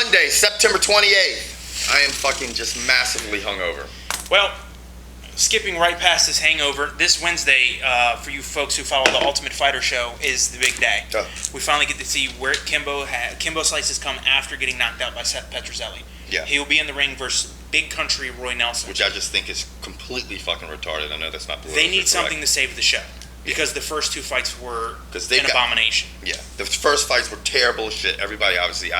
Monday, September 28th. I am fucking just massively hungover. Well, skipping right past this hangover, this Wednesday, for you folks who follow the Ultimate Fighter show, is the big day. We finally get to see where Kimbo Slice has come after getting knocked out by Seth Petrozelli. Yeah. He'll be in the ring versus Big Country Roy Nelson. Which I just think is completely fucking retarded. I know that's not They need something to save the show. Because the first two fights were an abomination. Yeah, the first fights were terrible as shit. Everybody, obviously,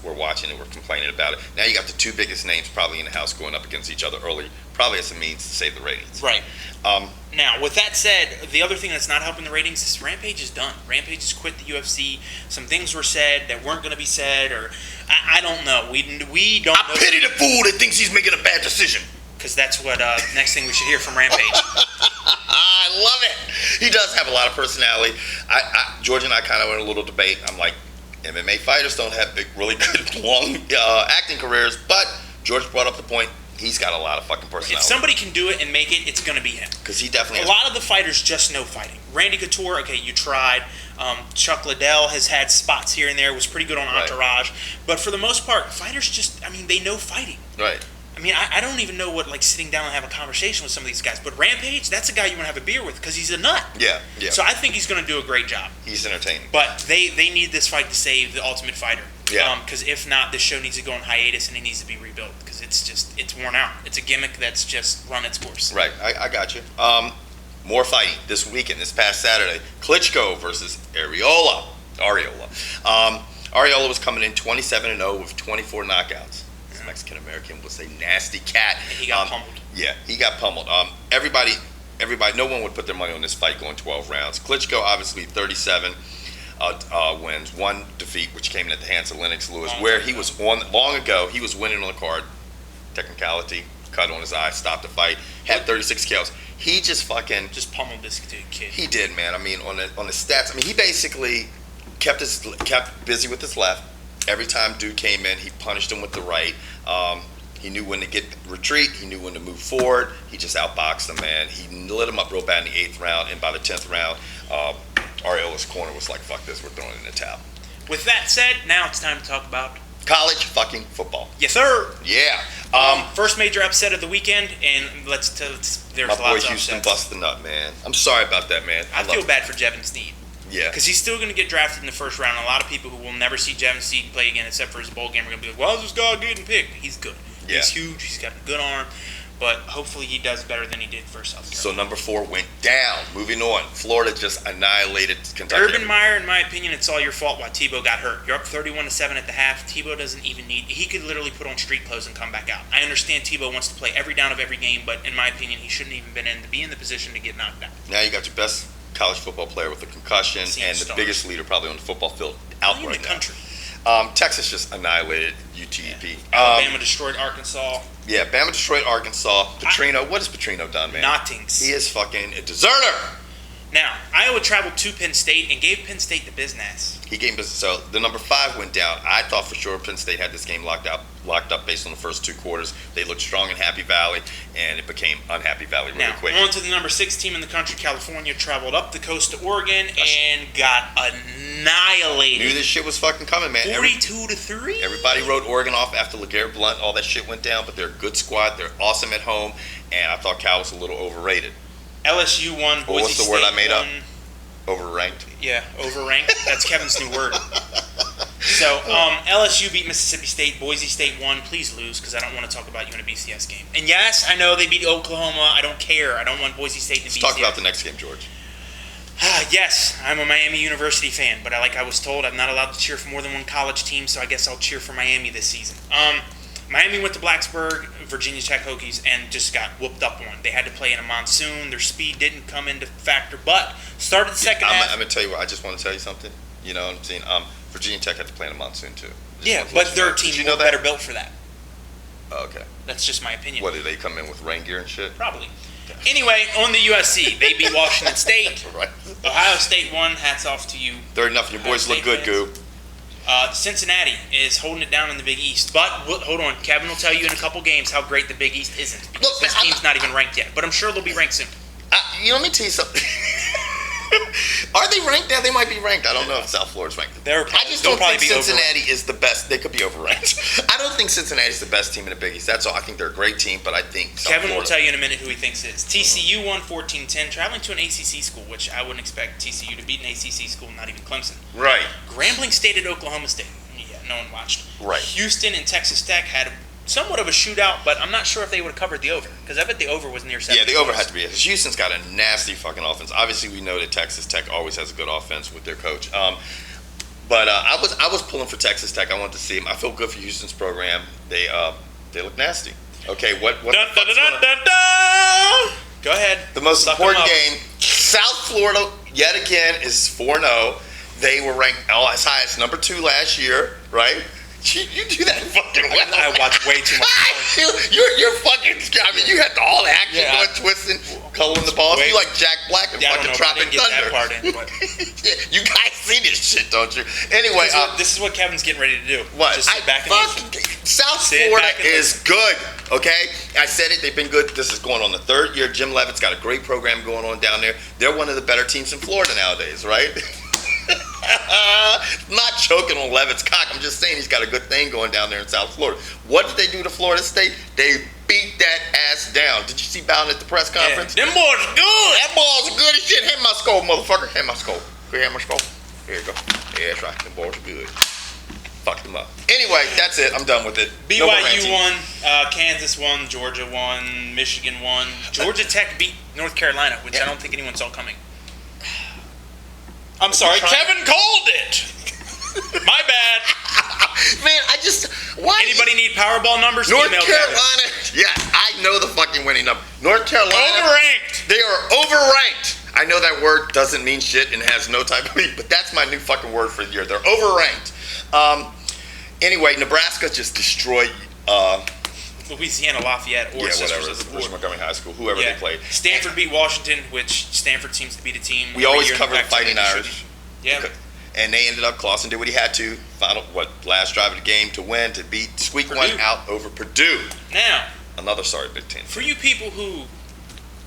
we're watching and we're complaining about it. Now you got the two biggest names probably in the house going up against each other early, probably as a means to save the ratings. Right. Now, with that said, the other thing that's not helping the ratings is Rampage is done. Rampage has quit the UFC. Some things were said that weren't going to be said, or I don't know. We don't. I pity the fool that thinks he's making a bad decision. Because that's what next thing we should hear from Rampage. I love it. He does have a lot of personality. George and I kind of went a little debate. I'm like, MMA fighters don't have really good, long acting careers, but George brought up the point. He's got a lot of fucking personality. If somebody can do it and make it, it's going to be him. Because he definitely A lot of the fighters just know fighting. Randy Couture, okay, you tried. Chuck Liddell has had spots here and there, was pretty good on Entourage. Right. But for the most part, fighters just, they know fighting. Right. I don't even know what, sitting down and having a conversation with some of these guys. But Rampage, that's a guy you want to have a beer with because he's a nut. Yeah, yeah. So I think he's going to do a great job. He's entertaining. But they need this fight to save the Ultimate Fighter. Yeah. Because if not, this show needs to go on hiatus and it needs to be rebuilt because it's worn out. It's a gimmick that's just run its course. Right. I got you. More fighting this weekend, this past Saturday. Klitschko versus Arreola. Arreola was coming in 27-0 with 24 knockouts. Mexican-American was a nasty cat. And he got pummeled. Yeah, he got pummeled. Everybody, no one would put their money on this fight going 12 rounds. Klitschko, obviously, 37 wins, one defeat, which came in at the hands of Lennox Lewis, where he was long ago, he was winning on the card. Technicality, cut on his eye, stopped the fight, had 36 KOs. He just pummeled this kid. He did, man. On the stats, he basically kept busy with his left. Every time dude came in, he punished him with the right. He knew when to retreat. He knew when to move forward. He just outboxed him, man. He lit him up real bad in the 8th round, and by the 10th round, Arreola's corner was like, fuck this, we're throwing it in the towel. With that said, now it's time to talk about college fucking football. Yes, sir. Yeah. First major upset of the weekend, and there's my lots boy of Houston upsets. Busted the nut, man. I'm sorry about that, man. I feel bad for Jevin Sneed. Yeah. Because he's still going to get drafted in the first round. A lot of people who will never see Jevin Sneed play again except for his bowl game are going to be like, why is this guy getting picked? He's good. Yeah. He's huge. He's got a good arm. But hopefully he does better than he did for South Carolina. So number 4 went down. Moving on. Florida just annihilated Kentucky. Urban Meyer, in my opinion, it's all your fault why Tebow got hurt. You're up 31-7 at the half. Tebow doesn't even need... He could literally put on street clothes and come back out. I understand Tebow wants to play every down of every game, but in my opinion, he shouldn't even be in the position to get knocked out. Now you got your best college football player with a concussion and the biggest leader probably on the football field out right now. Country. Texas just annihilated UTEP. Alabama destroyed Arkansas. Yeah, Bama destroyed Arkansas. Petrino, what has Petrino done, man? Nothings. He is fucking a deserter. Now, Iowa traveled to Penn State and gave Penn State the business. He gave business. So the number 5 went down. I thought for sure Penn State had this game locked up based on the first 2 quarters. They looked strong in Happy Valley, and it became Unhappy Valley really quick. On to the number 6 team in the country, California, traveled up the coast to Oregon and got annihilated. Knew this shit was fucking coming, man. 42-3. Everybody wrote Oregon off after LeGarrette Blount. All that shit went down, but they're a good squad. They're awesome at home, and I thought Cal was a little overrated. LSU won. Boise what's the State word I made won. up? Overranked. Yeah, overranked. That's Kevin's new word. So LSU beat Mississippi State. Boise State won. Please lose because I don't want to talk about you in a BCS game. And yes, I know they beat Oklahoma. I don't care. I don't want Boise State in a BCS. Let's talk about the next game, George. Yes, I'm a Miami University fan, but like I was told, I'm not allowed to cheer for more than one college team, so I guess I'll cheer for Miami this season. Miami went to Blacksburg, Virginia Tech Hokies, and just got whooped up on. They had to play in a monsoon. Their speed didn't come into factor, but started the second half. I'm going to tell you what. I just want to tell you something. You know what I'm saying? Virginia Tech had to play in a monsoon, too. Yeah, but their team was better built for that. Oh, okay. That's just my opinion. What, did they come in with rain gear and shit? Probably. Anyway, on the USC, they beat Washington State. Right. Ohio State won. Hats off to you. 30-0. Your boys look good, Goo. Cincinnati is holding it down in the Big East. But, hold on, Kevin will tell you in a couple games how great the Big East isn't. Because this team's not even ranked yet. But I'm sure they'll be ranked soon. Let me tell you something. Are they ranked? Yeah, they might be ranked. I don't know if South Florida's ranked. I just don't think Cincinnati is the best. They could be overranked. I don't think Cincinnati's the best team in the Big East. That's all. I think they're a great team, but I think South Kevin Florida, will tell you in a minute who he thinks it is. TCU won 14-10, traveling to an ACC school, which I wouldn't expect TCU to beat an ACC school, not even Clemson. Right. Grambling State at Oklahoma State. Yeah, no one watched. Right. Houston and Texas Tech had somewhat of a shootout, but I'm not sure if they would have covered the over, because I bet the over was near 7. Yeah, the over had to be. Houston's got a nasty fucking offense. Obviously, we know that Texas Tech always has a good offense with their coach. But I was pulling for Texas Tech. I wanted to see them. I feel good for Houston's program. They look nasty. Okay, what dun, dun, dun, dun, dun, dun. Go ahead. The most important game, South Florida, yet again, is 4-0. They were ranked as high as number 2 last year, right? You do that fucking well. I watch way too much. You're fucking. I mean, you had all the action going, twisting, coloring the balls. You like Jack Black and fucking Tropic Thunder. That part in, but. Yeah, you guys see this shit, don't you? Anyway, this is what Kevin's getting ready to do. What? Just sit back and South Florida is good. Okay, I said it. They've been good. This is going on the 3rd year. Jim Levitt's got a great program going on down there. They're one of the better teams in Florida nowadays, right? Not choking on Levitt's cock. I'm just saying he's got a good thing going down there in South Florida. What did they do to Florida State? They beat that ass down. Did you see Bowden at the press conference? Yeah, them boys are good. That ball's good as shit. Hit my skull, motherfucker. Hit my skull. Go ahead, my skull. Here you go. Yeah, that's right. Them balls are good. Fuck them up. Anyway, that's it. I'm done with it. BYU won. Kansas won. Georgia won. Michigan won. Georgia Tech beat North Carolina, which I don't think anyone saw coming. I'm sorry, Kevin called it. My bad. Man, why? Anybody need Powerball numbers? North Carolina. Yeah, I know the fucking winning number. North Carolina. Overranked. They are overranked. I know that word doesn't mean shit and has no type of meaning, but that's my new fucking word for the year. They're overranked. Anyway, Nebraska just destroyed Louisiana Lafayette or Sisters of the Poor. Montgomery High School, whoever they played. Stanford beat Washington, which Stanford seems to be the team. We always covered Fighting Irish. Yeah. And they ended up, Clausen did what he had to. Last drive of the game to win, to squeak Purdue. One out over Purdue. Now, another sorry Big Ten. For you people who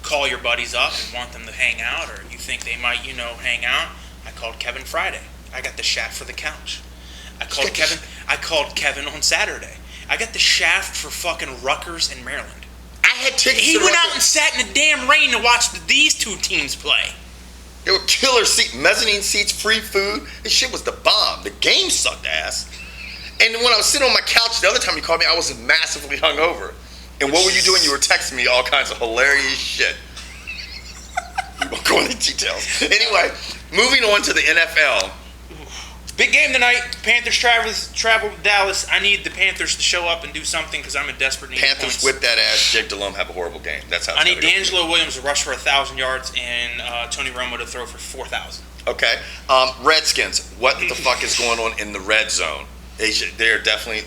call your buddies up and want them to hang out, or you think they might, hang out, I called Kevin Friday. I got the shaft for the couch. I called Kevin on Saturday. I got the shaft for fucking Rutgers and Maryland. I had tickets. He went out and sat in the damn rain to watch these two teams play. They were killer seats, mezzanine seats, free food. This shit was the bomb. The game sucked ass. And when I was sitting on my couch the other time you called me, I was massively hungover. And what were you doing? You were texting me all kinds of hilarious shit. We won't go into details. Anyway, moving on to the NFL. Big game tonight. Panthers travel to Dallas. I need the Panthers to show up and do something because I'm in desperate need of points. Panthers whip that ass. Jake Delhomme have a horrible game. That's how it's I need D'Angelo Williams to rush for 1,000 yards and Tony Romo to throw for 4,000. Okay. Redskins. What the fuck is going on in the red zone? They're definitely,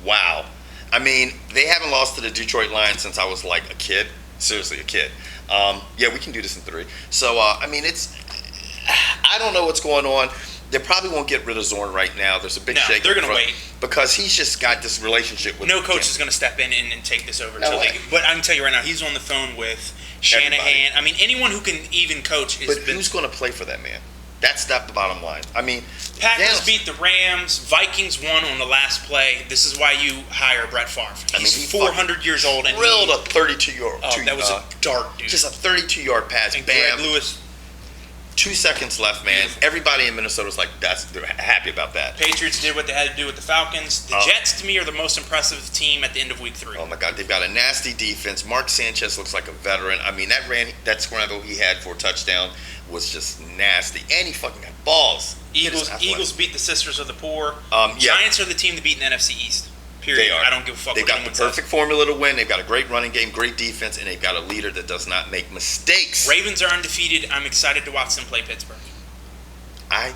wow. I mean, they haven't lost to the Detroit Lions since I was like a kid. Seriously, a kid. Yeah, we can do this in 3. So, I mean, I don't know what's going on. They probably won't get rid of Zorn right now. There's a big shake. They're going to wait. Because he's just got this relationship with no coach is going to step in and take this over. But I can tell you right now, he's on the phone with Shanahan. Everybody. I mean, anyone who can even coach is. But who's going to play for that man? That's the bottom line. I mean, Packers beat the Rams. Vikings won on the last play. This is why you hire Brett Favre. He's 400 years old and drilled a 32-yard. Oh, that was a dart, dude. Just a 32-yard pass. And bam. Greg Lewis. 2 seconds left, man. Beautiful. Everybody in Minnesota was like, they're happy about that. Patriots did what they had to do with the Falcons. The Jets, to me, are the most impressive team at the end of week 3. Oh, my God. They've got a nasty defense. Mark Sanchez looks like a veteran. I mean, that scramble he had for a touchdown was just nasty. And he fucking got balls. Eagles beat the Sisters of the Poor. Giants are the team to beat in the NFC East. Period. They are. I don't give a fuck. They've got the perfect formula to win. They've got a great running game, great defense, and they've got a leader that does not make mistakes. Ravens are undefeated. I'm excited to watch them play Pittsburgh. I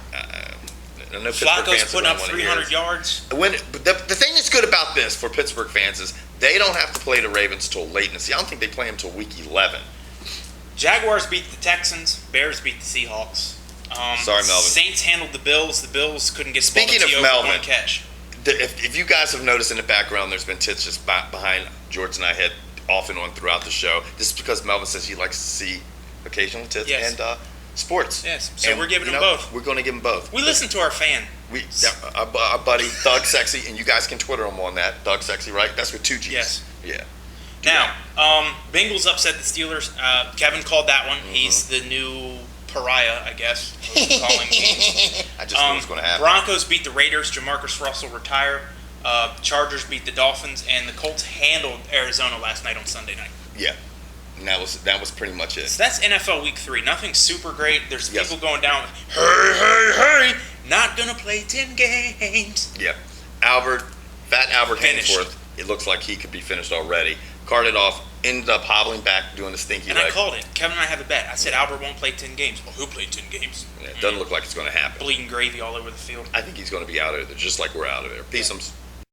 know Flacco's putting up 300 yards. The thing that's good about this for Pittsburgh fans is they don't have to play the Ravens till late in the season. I don't think they play them till week 11. Jaguars beat the Texans. Bears beat the Seahawks. Sorry, Melvin. Saints handled the Bills. The Bills couldn't get Speaking of Melvin, one catch. If you guys have noticed in the background, there's been tits just behind George and I head off and on throughout the show. This is because Melvin says he likes to see occasional tits. Yes. And sports. Yes. So And, we're giving you them know, both. We're going to give them both. We listen to our fan. Our buddy Doug Sexy, and you guys can Twitter him on that. Doug Sexy, right? That's with 2 G's. Yes. Yeah. Now, Bengals upset the Steelers. Kevin called that one. He's the new pariah, I guess. Calling games. I just knew it was going to happen. Broncos beat the Raiders. Jamarcus Russell retired. Chargers beat the Dolphins, and the Colts handled Arizona last night on Sunday night. Yeah. And that was pretty much it. So that's NFL Week 3. Nothing super great. There's Yes. people going down. Hey! Not gonna play 10 games. Yeah. Fat Albert Finished. Hainsworth, it looks like he could be finished already. Carted off, ended up hobbling back, doing the stinky And leg. I called it. Kevin and I have a bet. I said Albert won't play 10 games. Well, who played 10 games? Yeah, it doesn't look like it's going to happen. Bleeding gravy all over the field. I think he's going to be out of there, just like we're out of there. Peace.